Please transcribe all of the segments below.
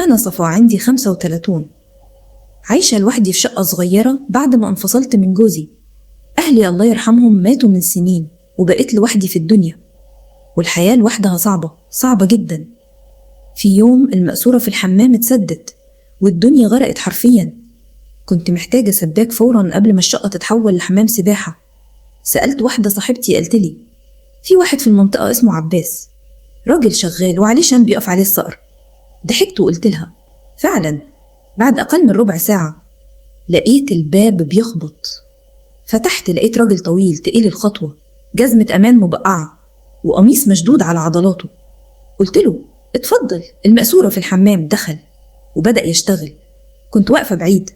أنا صفا عندي 35، عايشة لوحدي في شقة صغيرة بعد ما انفصلت من جوزي. أهلي الله يرحمهم ماتوا من سنين وبقيت لوحدي في الدنيا، والحياة لوحدها صعبة صعبة جدا. في يوم المقصورة في الحمام اتسدت والدنيا غرقت حرفيا. كنت محتاجة سباك فورا قبل ما الشقة تتحول لحمام سباحة. سألت واحدة صاحبتي قالتلي في واحد في المنطقة اسمه عباس، راجل شغال وعليه شان بيقف عليه الصقر. ضحكت وقلت لها فعلا. بعد أقل من ربع ساعة لقيت الباب بيخبط. فتحت لقيت راجل طويل تقيل الخطوة، جزمة أمان مبقعة وقميص مشدود على عضلاته. قلت له اتفضل، المقصورة في الحمام. دخل وبدأ يشتغل. كنت واقفة بعيد،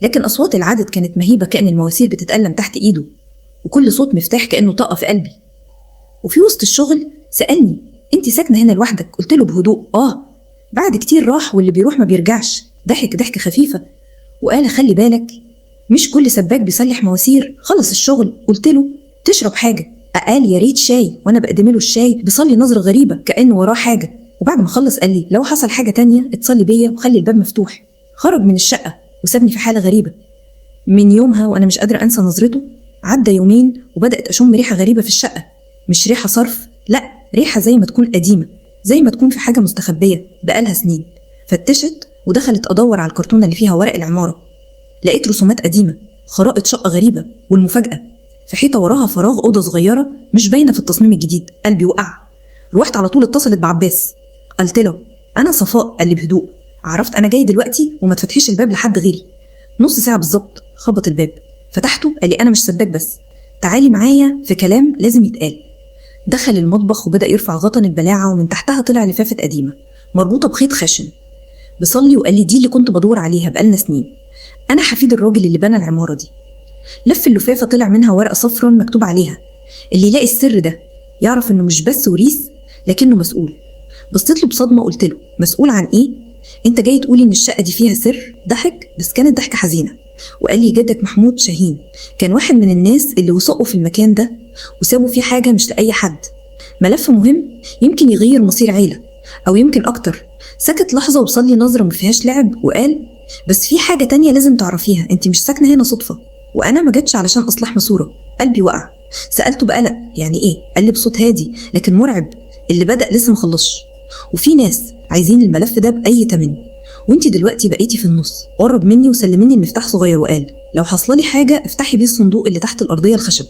لكن أصوات العدد كانت مهيبة كأن المواسير بتتألم تحت إيده، وكل صوت مفتاح كأنه طاقة في قلبي. وفي وسط الشغل سألني انت ساكنة هنا لوحدك؟ قلت له بهدوء بعد كتير راح واللي بيروح ما بيرجعش. ضحك ضحكة خفيفة وقال خلي بالك مش كل سباك بيصلح مواسير. خلص الشغل قلت له تشرب حاجة؟ قال يا ريت شاي، وانا بقدم له الشاي بيصلي نظرة غريبة كأنه وراه حاجة. وبعد ما خلص قال لي لو حصل حاجة تانية اتصلي بيا وخلي الباب مفتوح. خرج من الشقة وسابني في حالة غريبة. من يومها وانا مش قادرة انسى نظرته. عدى يومين وبدأت اشم ريحة غريبة في الشقة، مش ريحة صرف، لا، ريحة زي ما تكون قديمة، زي ما تكون في حاجة مستخبية بقالها سنين. فتشت ودخلت ادور على الكرتونة اللي فيها ورق العمارة. لقيت رسومات قديمة، خرائط شقة غريبة، والمفاجأة في حيطة وراها فراغ أوضة صغيرة مش باينة في التصميم الجديد. قلبي وقع. روحت على طول اتصلت بعباس، قلت له أنا صفاء. قال لي بهدوء عرفت أنا جاي دلوقتي وما تفتحيش الباب لحد غيري. نص ساعة بالظبط خبط الباب، فتحته. قال لي أنا مش سباك بس، تعالي معايا في كلام لازم يتقال. دخل المطبخ وبدأ يرفع غطن البلاعة، ومن تحتها طلع لفافة قديمة مربوطة بخيط خشن. بصلي وقال لي دي اللي كنت بدور عليها بقالنا سنين، أنا حفيد الراجل اللي بنى العمارة دي. لف اللفافة طلع منها ورقة صفرا مكتوب عليها اللي يلاقي السر ده يعرف إنه مش بس وريث لكنه مسؤول. بصيت له بصدمة قلت له مسؤول عن إيه؟ أنت جاي تقولي إن الشقة دي فيها سر؟ ضحك بس كانت ضحكة حزينة وقال لي جدك محمود شاهين كان واحد من الناس اللي وثقوا في المكان ده وسابوا فيه حاجة مش لأي حد، ملف مهم يمكن يغير مصير عيلة أو يمكن أكتر. سكت لحظة وبصلي نظرة مفيهاش لعب وقال بس في حاجة تانية لازم تعرفيها، انت مش ساكنة هنا صدفة وانا ما جتش علشان اصلح ماسورة. قلبي وقع. سألته بقلق يعني ايه؟ قال لي بصوت هادي لكن مرعب اللي بدأ لسه مخلصش، وفي ناس عايزين الملف ده بأي تمن، وانت دلوقتي بقيتي في النص. قرب مني وسلمني المفتاح صغير وقال لو حصلي حاجة افتحي بيه الصندوق اللي تحت الأرضية الخشب،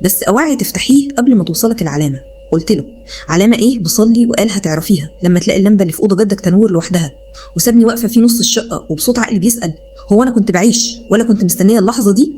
بس اوعي تفتحيه قبل ما توصلك العلامة. قلت له علامة ايه؟ بصلي وقال هتعرفيها لما تلاقي اللمبة اللي في أوضة جدك تنور لوحدها. وسابني واقفة في نص الشقة وبصوت عقلي بيسأل هو أنا كنت بعيش ولا كنت مستنية اللحظة دي؟